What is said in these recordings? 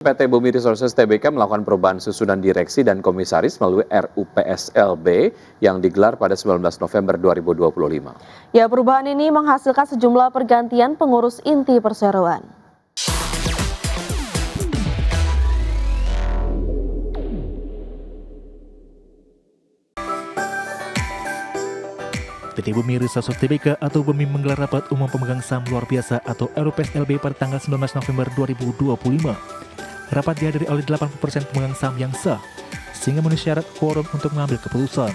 PT Bumi Resources Tbk melakukan perubahan susunan direksi dan komisaris melalui RUPSLB yang digelar pada 19 November 2025. Ya, perubahan ini menghasilkan sejumlah pergantian pengurus inti perseroan. PT Bumi Resources Tbk atau Bumi menggelar rapat umum pemegang saham luar biasa atau RUPSLB pada tanggal 19 November 2025. Rapat dihadiri oleh 80% pemegang saham yang sah, sehingga memenuhi syarat quorum untuk mengambil keputusan.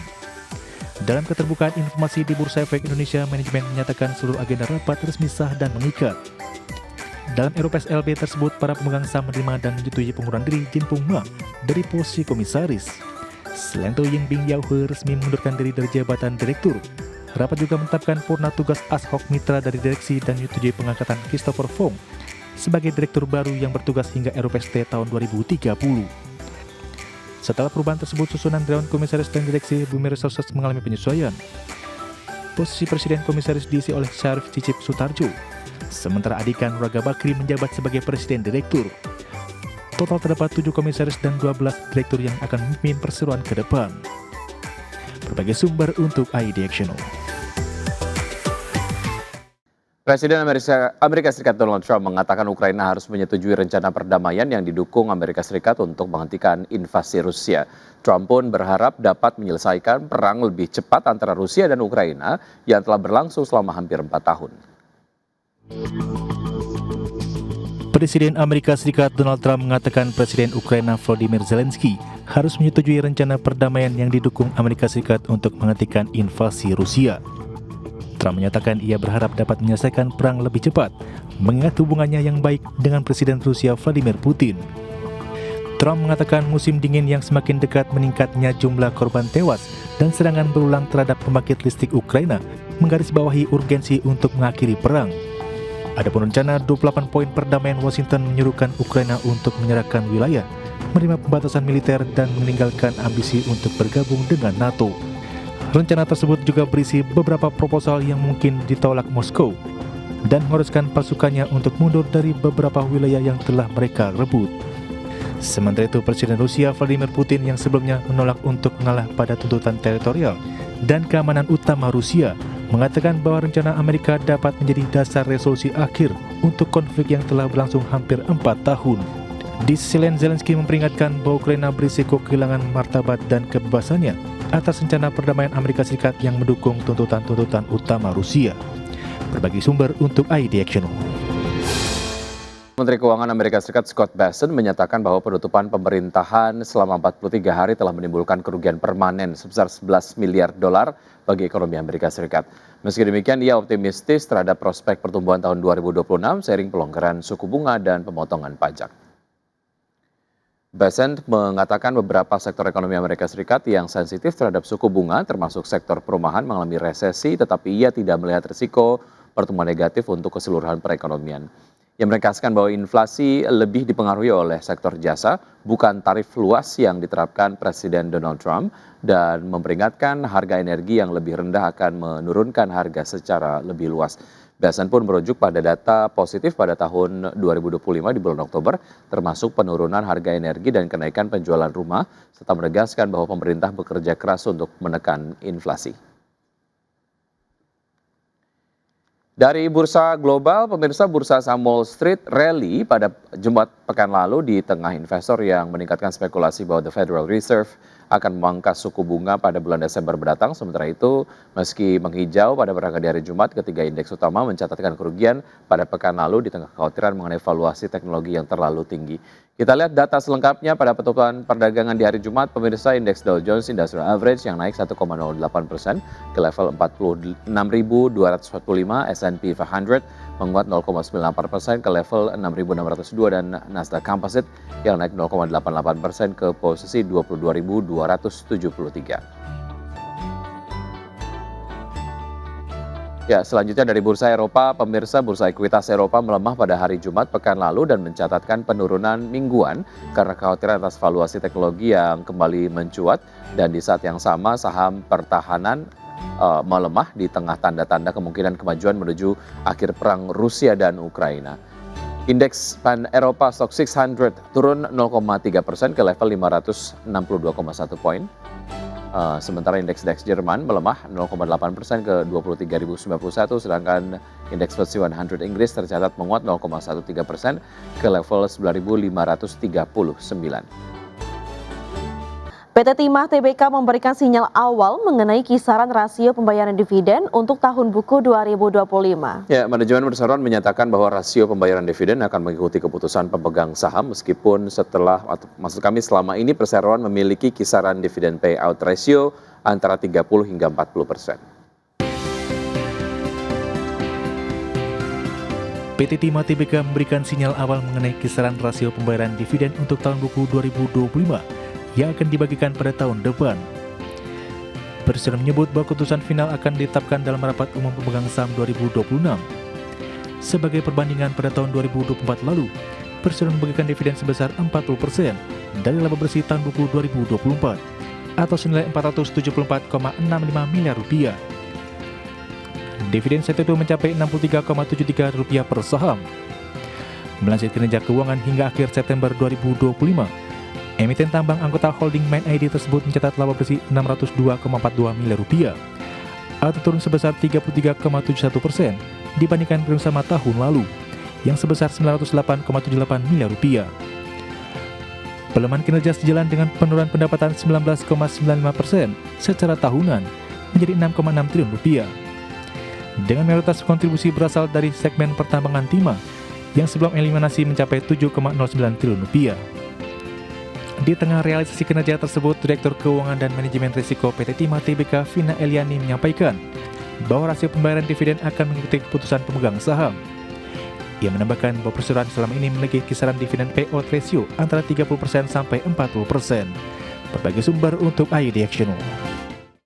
Dalam keterbukaan informasi di Bursa Efek Indonesia, manajemen menyatakan seluruh agenda rapat resmi sah dan mengikat. Dalam RUPSLB tersebut, para pemegang saham menerima dan menyetujui pengunduran diri Jin Pung Ma dari posisi komisaris. Selain itu, Ying Bing Yao He resmi mengundurkan diri dari jabatan direktur. Rapat juga menetapkan purna tugas ad hoc mitra dari direksi dan menyetujui pengangkatan Christopher Fong sebagai direktur baru yang bertugas hingga RUPST tahun 2030. Setelah perubahan tersebut, susunan Dewan Komisaris dan Direksi Bumi Resources mengalami penyesuaian. Posisi Presiden Komisaris diisi oleh Syarif Cicip Sutarjo, sementara Adhika Nuraga Bakri menjabat sebagai Presiden Direktur. Total terdapat 7 komisaris dan 12 direktur yang akan memimpin perseroan ke depan. Berbagai sumber untuk ID Actiono. Presiden Amerika Serikat Donald Trump mengatakan Ukraina harus menyetujui rencana perdamaian yang didukung Amerika Serikat untuk menghentikan invasi Rusia. Trump pun berharap dapat menyelesaikan perang lebih cepat antara Rusia dan Ukraina yang telah berlangsung selama hampir 4 tahun. Presiden Amerika Serikat Donald Trump mengatakan Presiden Ukraina Volodymyr Zelensky harus menyetujui rencana perdamaian yang didukung Amerika Serikat untuk menghentikan invasi Rusia. Trump menyatakan ia berharap dapat menyelesaikan perang lebih cepat, mengingat hubungannya yang baik dengan Presiden Rusia Vladimir Putin. Trump mengatakan musim dingin yang semakin dekat, meningkatnya jumlah korban tewas dan serangan berulang terhadap pembangkit listrik Ukraina menggarisbawahi urgensi untuk mengakhiri perang. Adapun rencana 28 poin perdamaian Washington menyuruhkan Ukraina untuk menyerahkan wilayah, menerima pembatasan militer dan meninggalkan ambisi untuk bergabung dengan NATO. Rencana tersebut juga berisi beberapa proposal yang mungkin ditolak Moskow dan mengharuskan pasukannya untuk mundur dari beberapa wilayah yang telah mereka rebut. Sementara itu, Presiden Rusia Vladimir Putin yang sebelumnya menolak untuk mengalah pada tuntutan teritorial dan keamanan utama Rusia mengatakan bahwa rencana Amerika dapat menjadi dasar resolusi akhir untuk konflik yang telah berlangsung hampir 4 tahun. Di sisi lain, Zelensky memperingatkan bahwa Ukraina berisiko kehilangan martabat dan kebebasannya atas rencana perdamaian Amerika Serikat yang mendukung tuntutan-tuntutan utama Rusia. Berbagi sumber untuk ID Action. Menteri Keuangan Amerika Serikat Scott Bessent menyatakan bahwa penutupan pemerintahan selama 43 hari telah menimbulkan kerugian permanen sebesar 11 miliar dolar bagi ekonomi Amerika Serikat. Meski demikian, ia optimistis terhadap prospek pertumbuhan tahun 2026 seiring pelonggaran suku bunga dan pemotongan pajak. Bessent mengatakan beberapa sektor ekonomi Amerika Serikat yang sensitif terhadap suku bunga, termasuk sektor perumahan mengalami resesi, tetapi ia tidak melihat risiko pertumbuhan negatif untuk keseluruhan perekonomian. Ia menegaskan bahwa inflasi lebih dipengaruhi oleh sektor jasa, bukan tarif luas yang diterapkan Presiden Donald Trump, dan memperingatkan harga energi yang lebih rendah akan menurunkan harga secara lebih luas. Bessent pun merujuk pada data positif pada tahun 2025 di bulan Oktober, termasuk penurunan harga energi dan kenaikan penjualan rumah, serta menegaskan bahwa pemerintah bekerja keras untuk menekan inflasi. Dari bursa global, pemirsa, bursa saham Wall Street rally pada Jumat pekan lalu di tengah investor yang meningkatkan spekulasi bahwa The Federal Reserve akan memangkas suku bunga pada bulan Desember mendatang. Sementara itu, meski menghijau pada perdagangan di hari Jumat, ketiga indeks utama mencatatkan kerugian pada pekan lalu di tengah kekhawatiran mengenai valuasi teknologi yang terlalu tinggi. Kita lihat data selengkapnya pada penutupan perdagangan di hari Jumat. Pemirsa, indeks Dow Jones Industrial Average yang naik 1,08% ke level 46.245, S&P 500 menguat 0,98% ke level 6.602 dan Nasdaq Composite yang naik 0,88% ke posisi 22.273. Ya, selanjutnya dari bursa Eropa, pemirsa, bursa ekuitas Eropa melemah pada hari Jumat pekan lalu dan mencatatkan penurunan mingguan karena kekhawatiran atas valuasi teknologi yang kembali mencuat, dan di saat yang sama saham pertahanan melemah di tengah tanda-tanda kemungkinan kemajuan menuju akhir perang Rusia dan Ukraina. Indeks Pan Eropa Stock 600 turun 0,3% ke level 562,1 poin. Sementara indeks DAX Jerman melemah 0,8% ke 23.091, sedangkan indeks FTSE 100 Inggris tercatat menguat 0,13% ke level 9.539. PT Timah Tbk memberikan sinyal awal mengenai kisaran rasio pembayaran dividen untuk tahun buku 2025. Ya, manajemen perseroan menyatakan bahwa rasio pembayaran dividen akan mengikuti keputusan pemegang saham meskipun selama ini perseroan memiliki kisaran dividen payout ratio antara 30 hingga 40%. PT Timah Tbk memberikan sinyal awal mengenai kisaran rasio pembayaran dividen untuk tahun buku 2025 yang akan dibagikan pada tahun depan. Perseroan menyebut bahwa keputusan final akan ditetapkan dalam rapat umum pemegang saham 2026. Sebagai perbandingan pada tahun 2024 lalu, Perseroan membagikan dividen sebesar 40% dari laba bersih tahun buku 2024 atau senilai Rp474,65 miliar. Dividen saat itu mencapai Rp63,73 per saham. Melansir kinerja keuangan hingga akhir September 2025, emiten tambang anggota holding Main ID tersebut mencatat laba bersih Rp602,42 miliar atau turun sebesar 33,71% dibandingkan periode sama tahun lalu yang sebesar Rp908,78 miliar. Pelemahan kinerja sejalan dengan penurunan pendapatan 19,95% secara tahunan menjadi Rp6,6 triliun. Dengan mayoritas kontribusi berasal dari segmen pertambangan timah yang sebelum eliminasi mencapai Rp7,09 triliun. Di tengah realisasi kinerja tersebut, Direktur Keuangan dan Manajemen Risiko PT Timah Tbk Vina Eliani menyampaikan bahwa rasio pembayaran dividen akan mengikuti keputusan pemegang saham. Ia menambahkan bahwa perseroan selama ini memiliki kisaran dividen payout ratio antara 30% sampai 40%. Berbagai sumber untuk ID Action.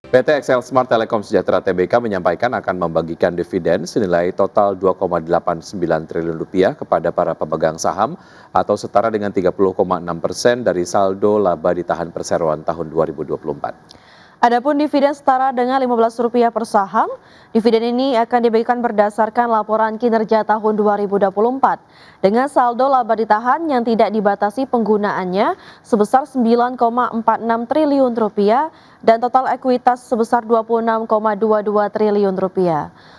PT XL Smart Telekom Sejahtera Tbk menyampaikan akan membagikan dividen senilai total Rp2,89 triliun kepada para pemegang saham atau setara dengan 30,6% dari saldo laba ditahan perseroan tahun 2024. Adapun dividen setara dengan Rp15 per saham, dividen ini akan dibagikan berdasarkan laporan kinerja tahun 2024 dengan saldo laba ditahan yang tidak dibatasi penggunaannya sebesar Rp9,46 triliun dan total ekuitas sebesar Rp26,22 triliun.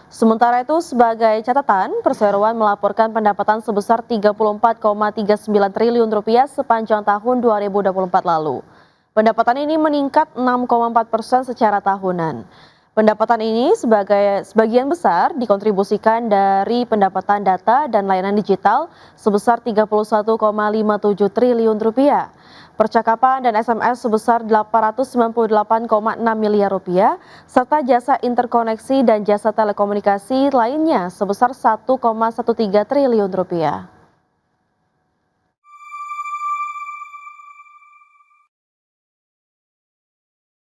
Sementara itu, sebagai catatan, perseroan melaporkan pendapatan sebesar Rp34,39 triliun sepanjang tahun 2024 lalu. Pendapatan ini meningkat 6,4% secara tahunan. Pendapatan ini sebagian besar dikontribusikan dari pendapatan data dan layanan digital sebesar Rp31,57 triliun, percakapan dan SMS sebesar Rp898,6 miliar, serta jasa interkoneksi dan jasa telekomunikasi lainnya sebesar Rp1,13 triliun.